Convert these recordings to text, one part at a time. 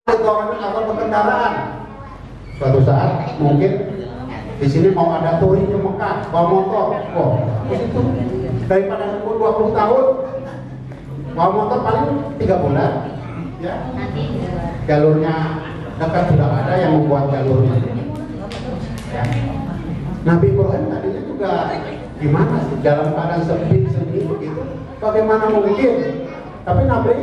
atau berkendaraan. Suatu saat mungkin di sini mau ada touring ke Mekah, bawa motor, terus itu daripada 20 tahun, bawa motor paling 3 bulan, ya. Jalurnya dekat sudah ada yang membuat jalurnya. Ya. Nabi Ibrahim tadinya juga gimana sih dalam keadaan sepi begitu, bagaimana mungkin? Tapi Nabi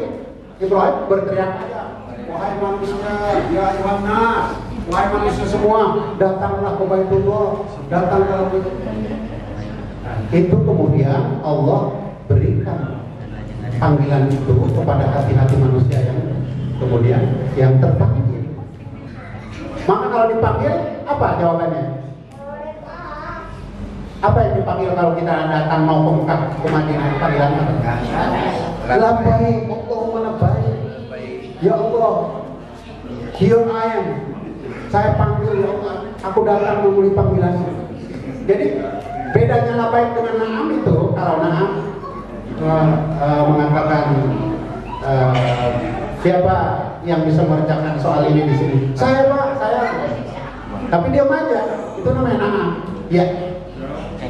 Ibrahim berteriak aja, wahai manusia, ya Yohanes, wahai manusia semua, datanglah ke Baitullah, datanglah ke itu. Kemudian Allah berikan panggilan itu kepada hati-hati manusia yang kemudian yang terpanggil. Maka kalau dipanggil, apa jawabannya? Apa yang dipanggil kalau kita datang mau ke Mekah, ke Madinah, panggilan apa? Labbaik, Allahumma labbaik. Ya Allah, here I am. Saya panggil, ya Allah, aku datang memenuhi panggilanmu. Jadi bedanya labbaik dengan na'am itu, kalau na'am mengatakan siapa yang bisa mengerjakan soal ini di sini? Saya Pak, saya. Tapi diam aja, itu namanya na'am. Ya.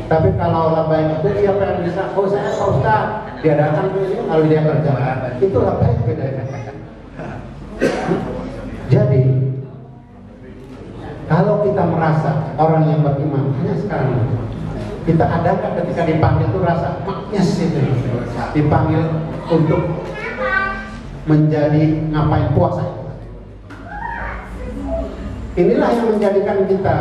Tapi kalau labbaik itu siapa yang bisa? Oh saya Pak Ustaz. Dia datang ke sini, lalu dia kerjakan. Itu labbaik bedanya. Jadi kalau kita merasa orang yang beriman hanya sekarang kita adakan ketika dipanggil itu rasa maknyes itu, dipanggil untuk menjadi ngapain puasa. Inilah yang menjadikan kita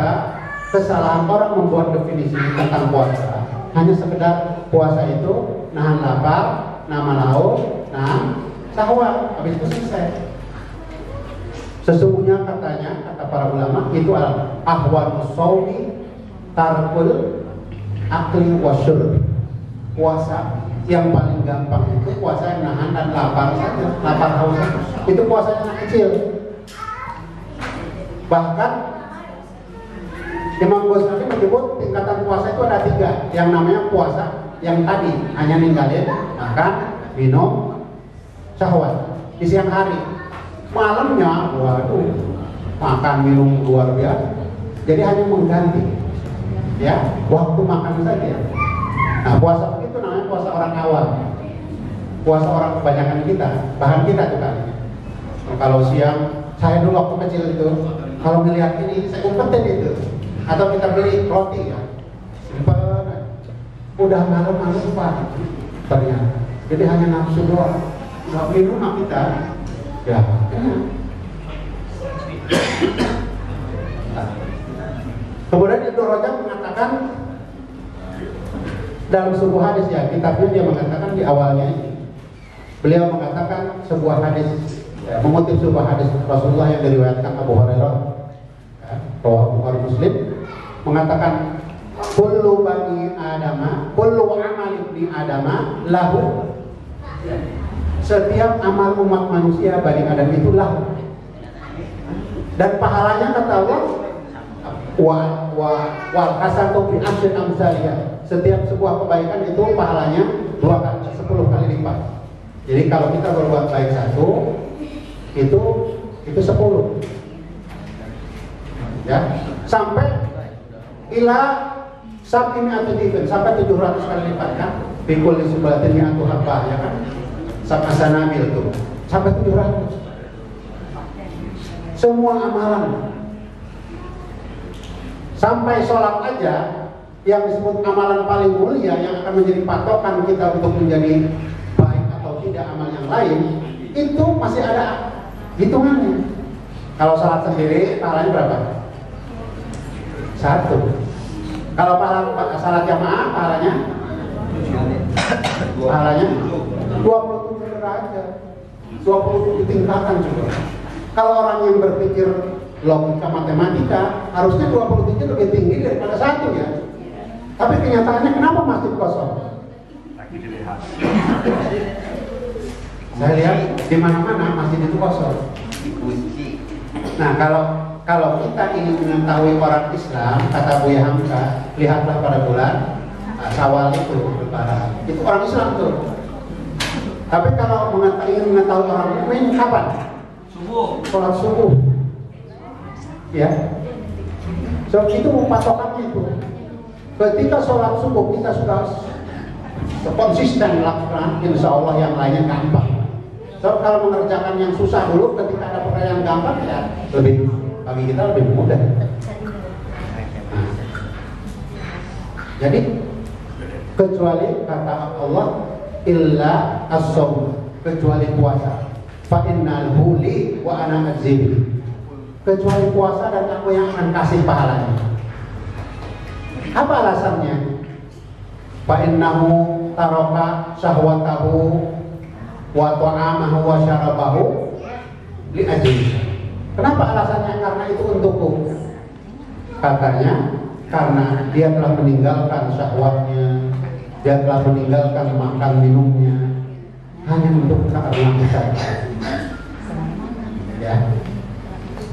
kesalahan orang membuat definisi tentang puasa hanya sekedar puasa itu nahan lapar, nama lauk, nahan syahwat, habis itu selesai. Sesungguhnya katanya, kata para ulama, itu adalah ahwanus shaumi tarkul akli wasyurb. Puasa yang paling gampang itu puasa yang nahan dan lapar saja, lapar haus. Itu puasanya anak kecil. Bahkan Imam Ghazali menyebut tingkatan puasa itu ada 3. Yang namanya puasa yang tadi hanya ninggalin makan, minum, syahwat di siang hari. Malamnya, waduh, makan minum luar biasa. Jadi hanya mengganti, ya, waktu makan saja. Nah, puasa begitu namanya puasa orang awam, puasa orang kebanyakan kita, bahkan kita juga. Nah, kalau siang, saya dulu waktu kecil itu, kalau melihat ini, saya umpetin itu, atau kita beli roti, ya, simpan, udah malam lupa, ternyata. Jadi hanya nafsu doang, nggak minum kita. Ya, kemudian Ibnu Rajab mengatakan dalam sebuah hadis, ya, kitabnya dia mengatakan di awalnya ini, beliau mengatakan sebuah hadis, ya, mengutip sebuah hadis Rasulullah yang diriwayatkan Abu Hurairah, ya, Bukhari Muslim, mengatakan kullu bani adama, kullu amal ibni adama lahu. Setiap amal umat manusia Bani Adam itulah, dan pahalanya kata Allah wal hasanatu bi asyri amsalih. Setiap sebuah kebaikan itu pahalanya 10 kali lipat. Jadi kalau kita berbuat baik 1 itu 10, ya, sampai ila sab'in atau tiga, sampai 700 kali lipat, kan? Pikul di subalatin atau apa, ya kan? Sama sanabil tuh sampai 700. Semua amalan sampai sholat aja yang disebut amalan paling mulia yang akan menjadi patokan kita untuk menjadi baik atau tidak amal yang lain, itu masih ada hitungannya. Kalau sholat sendiri pahalanya berapa? 1. Kalau salat jamaah pahalanya 27 derajat, 27 tingkatan juga. Kalau orang yang berpikir logika matematika, harusnya 27 lebih tinggi daripada 1, ya. Tapi kenyataannya kenapa masjid kosong? Saya lihat di mana-mana masjid itu kosong. Nah, kalau kita ingin mengetahui orang Islam, kata Buya Hamka, lihatlah pada bulan Syawal itu, Lebaran. Itu orang Islam tuh. Tapi kalau ingin mengetahui orang mukmin, kapan? sholat subuh. Ya. So itu patokannya itu. Ketika sholat subuh kita sudah konsisten melakukan, insya Allah yang lainnya gampang. So kalau mengerjakan yang susah dulu, ketika ada perkara yang gampang ya lebih bagi kita lebih mudah. Nah, jadi kecuali kata Allah illa as-shaum, kecuali puasa. Fa innal huli wa ana azim. Kecuali puasa dan aku yang akan kasih pahalanya. Apa alasannya? Fa innahu taraka syahwatahu wa ta'amahu wa syarabahu li ajli. Kenapa alasannya? Karena itu untukku. Katanya karena dia telah meninggalkan syahwatnya, dia telah meninggalkan makan minumnya hanya untuk karena kita. Ya.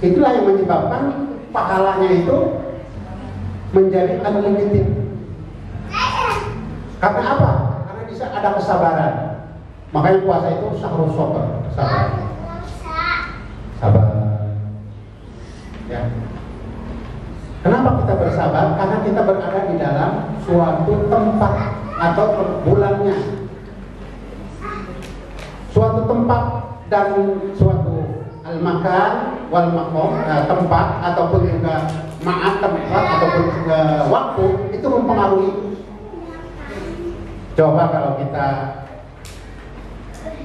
Itulah yang menyebabkan pahalanya itu menjadi unlimited. Karena apa? Karena bisa ada kesabaran. Makanya puasa itu sahrul sabr, sabar. Sabar. Ya. Kenapa kita bersabar? Karena kita berada di dalam suatu tempat atau bulannya. Suatu tempat dan suatu al-makan wal maqam, tempat ataupun juga tempat ataupun juga waktu itu mempengaruhi. Coba kalau kita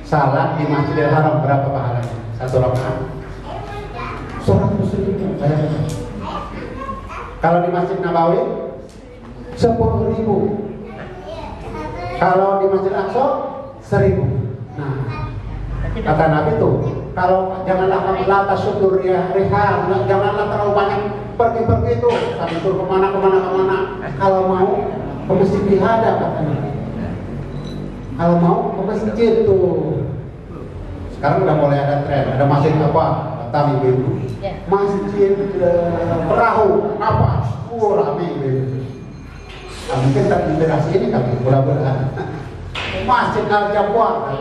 salat di Masjidil Haram berapa pahalanya? 1 rakaat 100.000. Kalau di Masjid Nabawi 10.000. Kalau di Masjid Aqsa 1.000. Nah, kata Nabi tuh, kalau janganlah la tasyuddur rihal, janganlah terlalu banyak pergi-pergi itu, sampai tur kemana. Kalau mau ke masjid jihad katanya. Kalau mau ke masjid tuh. Sekarang udah mulai ada tren, ada masjid apa? Batam ibu. Masjid perahu apa? Rame ibu. Nah, mungkin terinspirasi ini kali, mudah-mudahan. Masjid Al-Jabbar.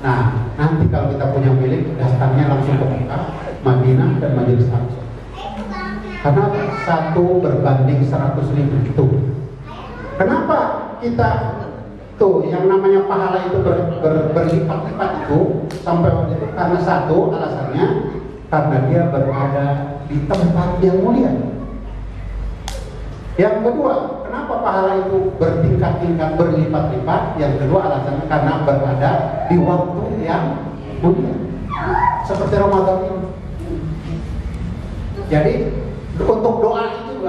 Nah, nanti kalau kita punya milik, datangnya langsung ke Mekah, Madinah, dan Majelis Aqsa. Karena 1 berbanding 100.000 itu. Kenapa kita tuh yang namanya pahala itu berlipat-lipat itu sampai waktu itu? Karena satu alasannya karena dia berada di tempat yang mulia. Yang kedua, kenapa pahala itu bertingkat-tingkat, berlipat-lipat? Yang kedua alasannya karena berada di waktu yang mulia, seperti Ramadan ini. Jadi untuk doa itu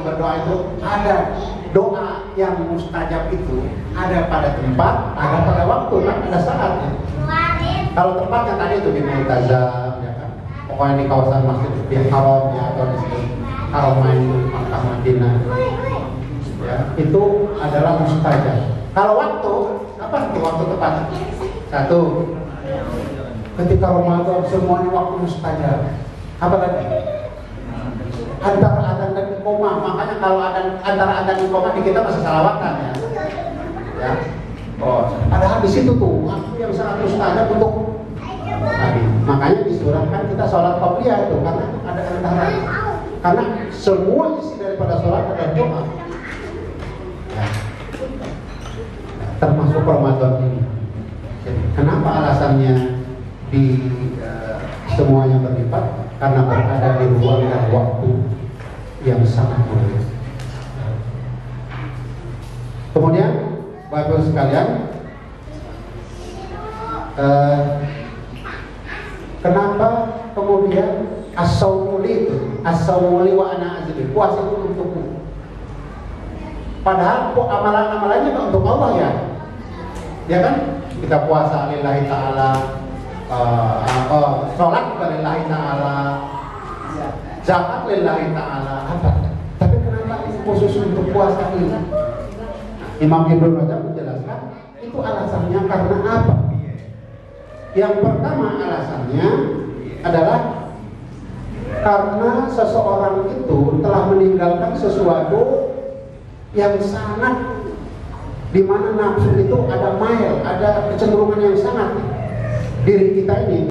berdoa itu ada doa yang mustajab itu ada pada tempat, ada pada waktu, kan ada saatnya. Kalau tempatnya tadi itu di Multazam, ya kan? Pokoknya di kawasan Masjidil Haram ya, atau di Haramain Makkah Madinah, ya, itu adalah mustajab. Kalau waktu, apa itu waktu tepat? Satu, ketika Ramadan semuanya waktu mustajab. Apa lagi? Antara adzan dan iqamah. Makanya kalau antara adzan dan iqamah di kita masih salawatan ya. Ya. Oh, padahal di situ tuh waktu yang sangat mustajab untuk tadi. Makanya disurahkan kita sholat qobliyah itu karena ada antara. Karena semua isi daripada sholat adalah doa. Ya. Termasuk Ramadan ini. Jadi, kenapa alasannya di semuanya berlipat? Karena berada di ruang dan waktu yang sangat mulia. Kemudian, Bapak-Ibu sekalian, kenapa kemudian as-saumuli wa ana azli, puasa itu untukmu? Padahal amalan-amalannya untuk Allah ya. Ya kan? Kita puasa lillahi ta'ala, sholat lillahi ta'ala, zakat lillahi ta'ala, apa? Tapi kenapa itu khusus untuk puasa ini? Imam Ibnu Rajab menjelaskan itu alasannya karena apa? Yang pertama alasannya adalah karena seseorang itu telah meninggalkan sesuatu yang sangat, di mana nafsu itu ada mail, ada kecenderungan yang sangat diri kita ini